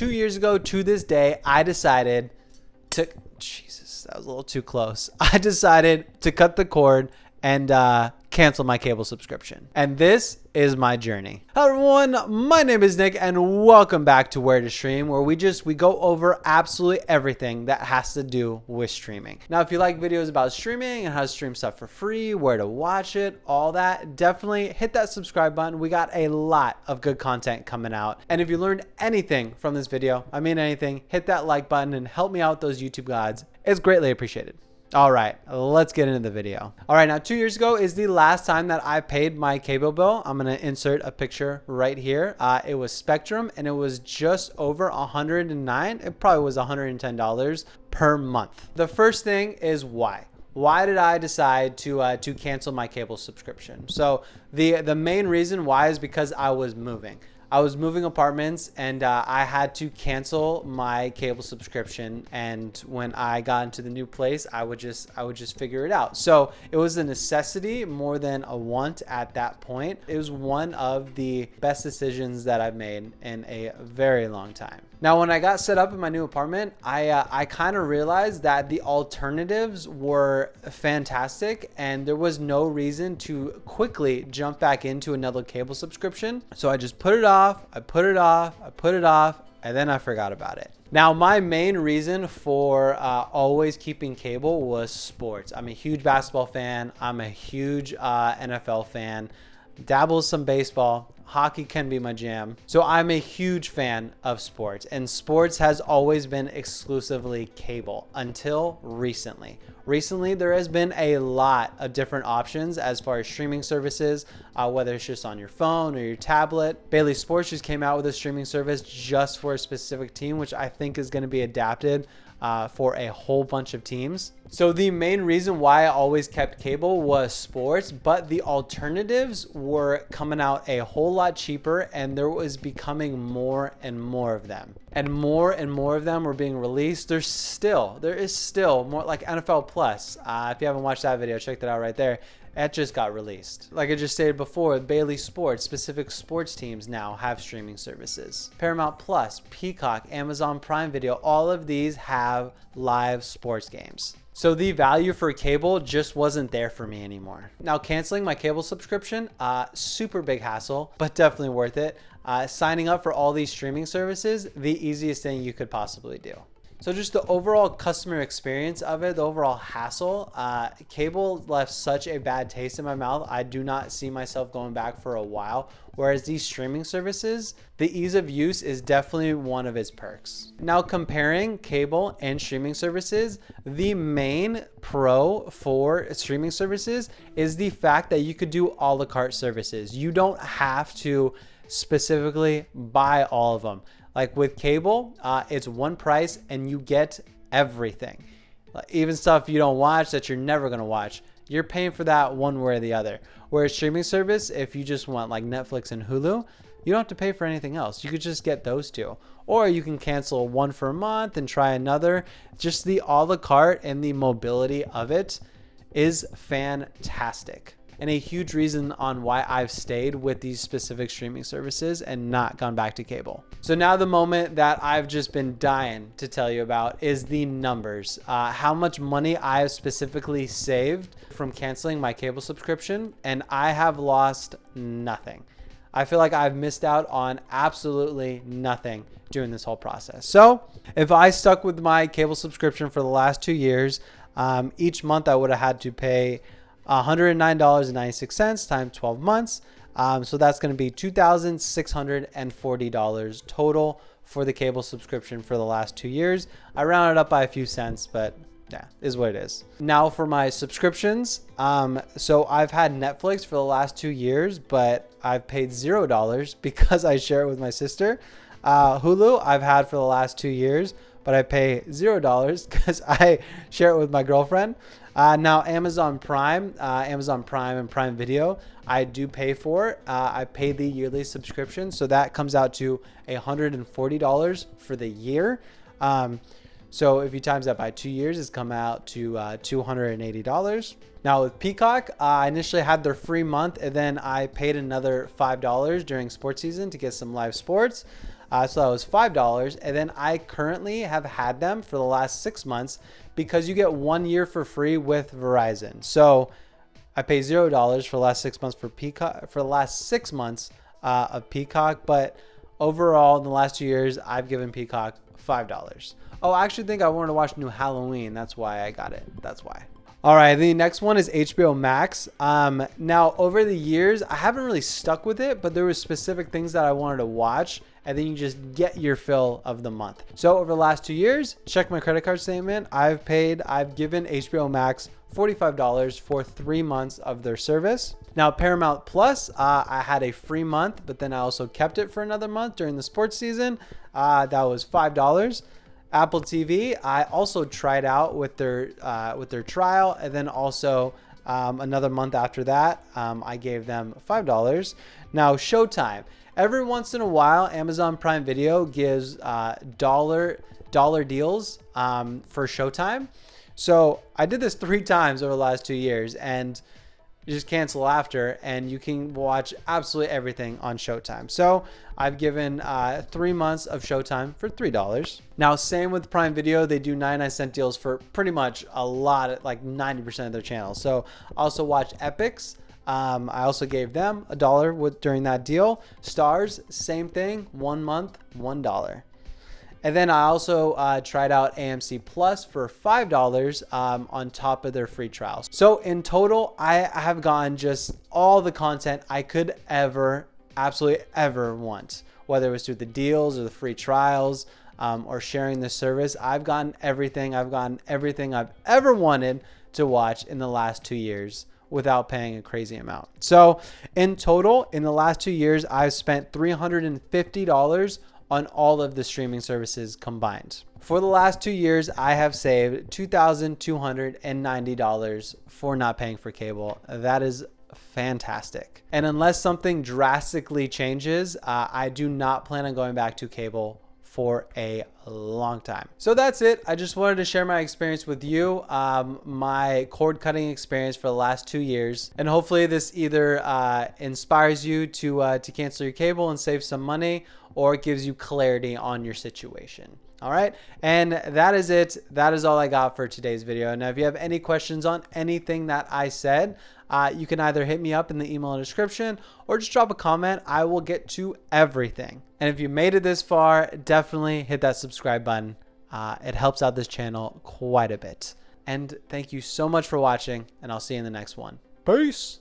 2 years ago to this day, I decided to, Jesus, that was a little too close. I decided to cut the cord and cancel my cable subscription. And this is my journey. Hello everyone, my name is Nick and welcome back to Where to Stream, where we go over absolutely everything that has to do with streaming. Now, if you like videos about streaming and how to stream stuff for free, where to watch it, all that, definitely hit that subscribe button. We got a lot of good content coming out. And if you learned anything from this video, I mean anything, hit that like button and help me out with those YouTube gods. It's greatly appreciated. All right, let's get into the video. All right, now 2 years ago is the last time that I paid my cable bill. I'm gonna insert a picture right here. It was Spectrum and it was just over $109. It probably was $110 per month. The first thing is why. Why did I decide to cancel my cable subscription? So the main reason why is because I was moving. I was moving apartments and I had to cancel my cable subscription. And when I got into the new place, I would just figure it out. So it was a necessity more than a want at that point. It was one of the best decisions that I've made in a very long time. Now, when I got set up in my new apartment, I kind of realized that the alternatives were fantastic and there was no reason to quickly jump back into another cable subscription. So I just put it off, I put it off, and then I forgot about it. Now, my main reason for always keeping cable was sports. I'm a huge basketball fan. I'm a huge NFL fan. Dabbles some baseball. Hockey can be my jam. So I'm a huge fan of sports, and sports has always been exclusively cable until recently. Recently, there has been a lot of different options as far as streaming services, whether it's just on your phone or your tablet. Bailey Sports just came out with a streaming service just for a specific team, which I think is going to be adapted for a whole bunch of teams. So the main reason why I always kept cable was sports, but the alternatives were coming out a whole lot cheaper and there was becoming more and more of them. And more of them were being released. There is still more, like NFL Plus. If you haven't watched that video, check that out right there. That just got released. Like I just stated before, Bailey Sports, specific sports teams now have streaming services. Paramount Plus, Peacock, Amazon Prime Video, all of these have live sports games. So the value for cable just wasn't there for me anymore. Now, canceling my cable subscription, super big hassle, but definitely worth it. Signing up for all these streaming services, the easiest thing you could possibly do. So just the overall customer experience of it, the overall hassle, cable left such a bad taste in my mouth. I do not see myself going back for a while. Whereas these streaming services, the ease of use is definitely one of its perks. Now, comparing cable and streaming services, the main pro for streaming services is the fact that you could do a la carte services. You don't have to specifically buy all of them. Like with cable, it's one price and you get everything. Even stuff you don't watch that you're never gonna watch, you're paying for that one way or the other. Whereas streaming service, if you just want like Netflix and Hulu, you don't have to pay for anything else. You could just get those two. Or you can cancel one for a month and try another. Just the a la carte and the mobility of it is fantastic. And a huge reason on why I've stayed with these specific streaming services and not gone back to cable. So now the moment that I've just been dying to tell you about is the numbers. How much money I have specifically saved from canceling my cable subscription, and I have lost nothing. I feel like I've missed out on absolutely nothing during this whole process. So if I stuck with my cable subscription for the last 2 years, each month I would have had to pay $109.96 times 12 months. So that's going to be $2,640 total for the cable subscription for the last 2 years. I rounded up by a few cents, but yeah, is what it is. Now for my subscriptions. So I've had Netflix for the last 2 years, but I've paid $0 because I share it with my sister. Hulu I've had for the last 2 years, but I pay $0 because I share it with my girlfriend. Now Amazon Prime and Prime Video, I do pay for. I pay the yearly subscription, so that comes out to $140 for the year. So if you times that by 2 years, it's come out to $280. Now with Peacock, I initially had their free month, and then I paid another $5 during sports season to get some live sports. So that was $5. And then I currently have had them for the last 6 months because you get 1 year for free with Verizon. So I pay $0 for the last 6 months for Peacock, for the last 6 months of Peacock. But overall, in the last 2 years, I've given Peacock $5. Oh, I actually think I wanted to watch New Halloween. That's why I got it. That's why. All right, the next one is HBO Max. Now, over the years, I haven't really stuck with it, but there were specific things that I wanted to watch, and then you just get your fill of the month. So over the last 2 years, check my credit card statement. I've given HBO Max $45 for 3 months of their service. Now, Paramount Plus, I had a free month, but then I also kept it for another month during the sports season. That was $5. Apple TV, I also tried out with their trial, and then also another month after that, I gave them $5. Now, Showtime. Every once in a while, Amazon Prime Video gives dollar deals for Showtime. So I did this 3 times over the last 2 years, and you just cancel after, and you can watch absolutely everything on Showtime. So I've given 3 months of Showtime for $3. Now, same with Prime Video. They do 99-cent deals for pretty much a lot, like 90% of their channels. So I also watch Epix. I also gave them $1 during that deal. Stars, same thing, 1 month, $1. And then I also tried out AMC Plus for $5 on top of their free trials. So in total, I have gotten just all the content I could absolutely ever want, whether it was through the deals or the free trials or sharing the service. I've gotten everything. I've gotten everything I've ever wanted to watch in the last 2 years without paying a crazy amount. So in total, in the last 2 years, I've spent $350 on all of the streaming services combined. For the last 2 years, I have saved $2,290 for not paying for cable. That is fantastic. And unless something drastically changes, I do not plan on going back to cable for a long time. So that's it. I just wanted to share my experience with you, my cord cutting experience for the last 2 years, and hopefully this either inspires you to cancel your cable and save some money, or it gives you clarity on your situation. All right, and that is it. That is all I got for today's video. Now, if you have any questions on anything that I said, you can either hit me up in the email description or just drop a comment. I will get to everything. And if you made it this far, definitely hit that subscribe button. It helps out this channel quite a bit. And thank you so much for watching, and I'll see you in the next one. Peace.